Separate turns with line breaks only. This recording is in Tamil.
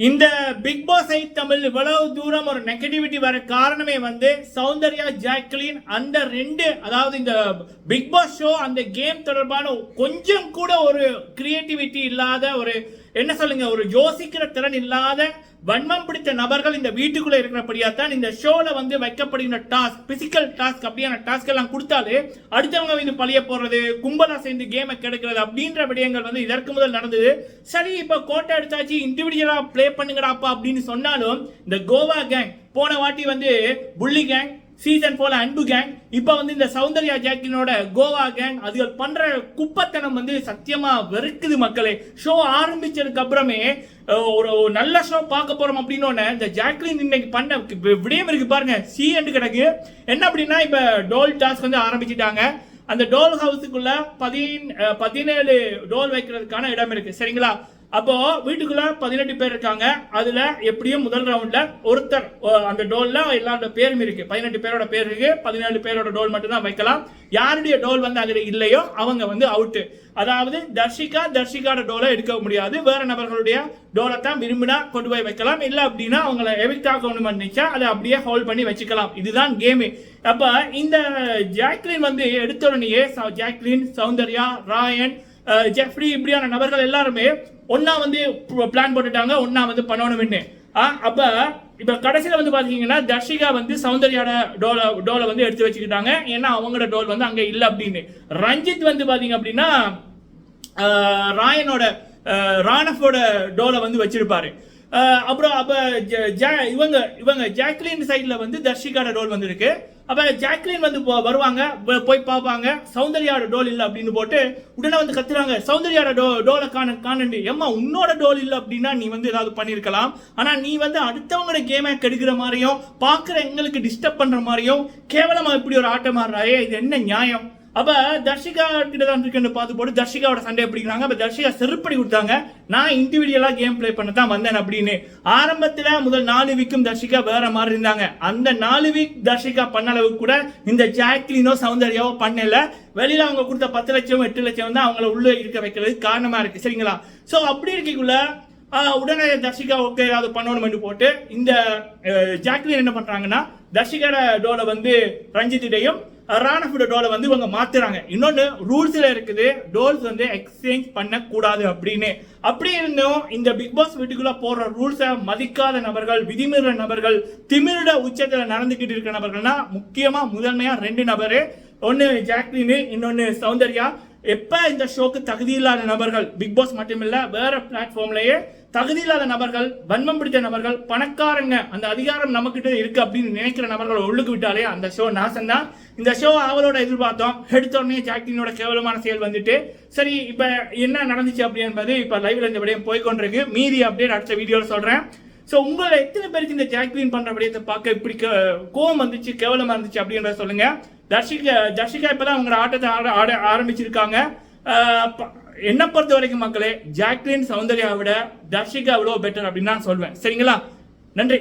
இந்த பிக் பாஸ் 8 தமிழ் இவ்வளவு தூரம் ஒரு நெகட்டிவிட்டி வர காரணமே வந்து சௌந்தர்யா ஜாக்லின் அந்த ரெண்டு, அதாவது இந்த பிக் பாஸ் ஷோ அந்த கேம் தொடர்பான கொஞ்சம் கூட ஒரு கிரியேட்டிவிட்டி இல்லாத, ஒரு என்ன சொல்லுங்க, ஒரு யோசிக்கிற திறன் இல்லாத வன்மம் பிடித்த நபர்கள் இந்த வீட்டுக்குள்ள இருக்கிறபடியா தான் இந்த ஷோல வந்து வைக்கப்படுகிற டாஸ்க், பிசிக்கல் டாஸ்க் அப்படியான டாஸ்க் எல்லாம் கொடுத்தாலே அடுத்தவங்க வந்து பழிய போடுறது, கும்பலா சேர்ந்து கேமை கெடுக்கிறது அப்படின்ற விடயங்கள் வந்து இதற்கு முதல் நடந்தது. சரி, இப்ப கோட்டை எடுத்தாச்சு, இண்டிவிஜுவலா பிளே பண்ணுங்கடாப்பா அப்படின்னு சொன்னாலும் இந்த கோவா கேங், போன வாட்டி வந்து புள்ளி கேங், சீசன் போல அன்பு கேங், இப்ப வந்து இந்த சௌந்தர்யா ஜாக்லினோட கோவா கேங், அதுகள் பண்ற குப்பத்தனம் வந்து சத்தியமா வெறுக்குது மக்களே. ஷோ ஆரம்பிச்சதுக்கு அப்புறமே ஒரு நல்ல ஷோ பார்க்க போறோம் அப்படின்னு இந்த ஜாக்லின் இன்னைக்கு பண்ண விடயம் இருக்கு பாருங்க, சி எண்டு கிடக்கு. என்ன அப்படின்னா, இப்ப டோல் டாஸ்க் வந்து ஆரம்பிச்சுட்டாங்க. அந்த டோல் ஹவுஸுக்குள்ள 17 டோல் வைக்கிறதுக்கான இடம் இருக்கு, சரிங்களா? அப்போ வீட்டுக்குள்ள 18 பேர் இருக்காங்க. அதுல எப்படியும் முதல் ரவுண்ட்ல ஒருத்தர் அந்த டோல்ல எல்லாரோட பேரும் இருக்கு, 18 பேரோட பேர் இருக்கு. 17 பேரோட டோல் மட்டும் தான் வைக்கலாம். யாருடைய டோல் வந்து அதுல இல்லையோ அவங்க வந்து அவுட். அதாவது தர்ஷிகாவோட டோலை எடுக்க முடியாது, வேற நபர்களுடைய டோலை தான் விரும்பினா கொண்டு போய் வைக்கலாம். இல்ல அப்படின்னா அவங்களை எவிக்ட் ஆகணும் நினைச்சா அதை அப்படியே ஹோல்ட் பண்ணி வச்சுக்கலாம். இதுதான் கேம். அப்ப இந்த ஜாக்லின் வந்து எடுத்த உடனே ஜாக்லின், சௌந்தர்யா, ராயன், ஜெஃப்ரி இப்படியான நபர்கள் எல்லாருமே ஒன்னா வந்து பிளான் போட்டுட்டாங்க, ஒன்னா வந்து பண்ணணும்னு. அப்ப இப்ப கடைசியில வந்து பாத்தீங்கன்னா தர்ஷிகா வந்து சௌந்தர்யோட டோலை வந்து எடுத்து வச்சுக்கிட்டாங்க, ஏன்னா அவங்களோட டோல் வந்து அங்க இல்ல அப்படின்னு. ரஞ்சித் வந்து பாத்தீங்க அப்படின்னா ராயனோட ராணஃபோட டோலை வந்து வச்சிருப்பாரு. அப்புறம் அப்ப இவங்க ஜாக்லின் சைட்ல வந்து தர்ஷிகாவோட டோல் வந்து இருக்கு. அப்ப ஜாக்லின் வந்து வருவாங்க, போய் பார்ப்பாங்க, சௌந்தர்யாவோட டோல் இல்ல அப்படின்னு போட்டு உடனே வந்து கத்துறாங்க, சௌந்தர்யாவோட டோலை காணண்டு. ஏம்மா, உன்னோட டோல் இல்ல அப்படின்னா நீ வந்து ஏதாவது பண்ணிருக்கலாம், ஆனா நீ வந்து அடுத்தவங்களோட கேமை கெடுக்கிற மாதிரியும் பாக்குற எங்களுக்கு டிஸ்டர்ப் பண்ற மாதிரியும் கேவலமா இப்படி ஒரு ஆட்டம் ஆடுறாயே, இது என்ன நியாயம்? அப்ப தர்ஷிகா கிட்ட தான் இருக்குன்னு பார்த்து போட்டு தர்ஷிகாவோட சண்டை பிடிக்கிறாங்க. அப்ப தர்ஷிகா செருப்படி கொடுத்தாங்க, நான் இண்டிவிஜுவலா கேம் பிளே பண்ண தான் வந்தேன் அப்படின்னு. ஆரம்பத்துல முதல் 4 வீக்கும் தர்ஷிகா வேற மாதிரி இருந்தாங்க. அந்த 4 வீக் தர்ஷிகா பண்ண அளவுக்கு கூட இந்த ஜாக்லினோ சௌந்தர்யாவோ பண்ணல. வெளியில அவங்க கொடுத்த 10 லட்சம் 8 லட்சம் தான் அவங்கள உள்ள இருக்க வைக்கிறது காரணமா இருக்கு, சரிங்களா? சோ அப்படி இருக்கக்குள்ள உடனே தர்ஷிகா ஓகே ஏதாவது பண்ணணும் போட்டு இந்த ஜாக்லின் என்ன பண்றாங்கன்னா தர்ஷிகாவோட டோலை வந்து ரஞ்சித்திடையும் ராணஃபோட டோலை வந்து இவங்க மாத்துறாங்க. இன்னொன்னு ரூல்ஸ்ல இருக்குது, டோல்ஸ் வந்து எக்ஸ்சேஞ்ச் பண்ண கூடாது அப்படின்னு. அப்படி இருந்தும் இந்த பிக் பாஸ் வீட்டுக்குள்ள போற ரூல்ஸை மதிக்காத நபர்கள், விதிமீற நபர்கள், திமிரோட உச்சத்துல நடந்துகிட்டு இருக்கிற நபர்கள்னா முக்கியமா முதன்மையா 2 நபரு, ஒன்னு ஜாக்லின், இன்னொன்னு சௌந்தர்யா. எப்ப இந்த ஷோக்கு தகுதி இல்லாத நபர்கள், பிக் பாஸ் மட்டுமில்ல வேற பிளாட்ஃபார்ம்லயே தகுதி இல்லாத நபர்கள், வன்மம் பிடித்த நபர்கள், பணக்காரங்க, அந்த அதிகாரம் நமக்கிட்ட இருக்கு அப்படின்னு நினைக்கிற நபர்கள் உள்ளுக்கு விட்டாலே அந்த ஷோ நாசம் தான். இந்த ஷோ அவளோட எதிர்பார்த்தோம், எடுத்த உடனே ஜாக்லினோட கேவலமான செயல் வந்துட்டு. சரி, இப்ப என்ன நடந்துச்சு அப்படின்றது இப்ப லைவ்ல இந்த விடயம் போய்கொண்டிருக்கு. மீதி அப்டேட் அடுத்த வீடியோல சொல்றேன். ஸோ உங்களை எத்தனை பேருக்கு இந்த ஜாக்லின் பண்ற விடயத்தை பார்க்க இப்படி கோவம் வந்துச்சு, கேவலமா இருந்துச்சு அப்படின்றத சொல்லுங்க. தர்ஷிகா இப்பதான் அவங்க ஆட்டத்தை ஆட ஆரம்பிச்சிருக்காங்க. என்ன பொறுத்த வரைக்கும் மக்களே, ஜாக்லின் சௌந்தர்யாவை விட தர்ஷிகா எவ்வளவு பெட்டர் அப்படின்னு நான் சொல்வேன், சரிங்களா? நன்றி.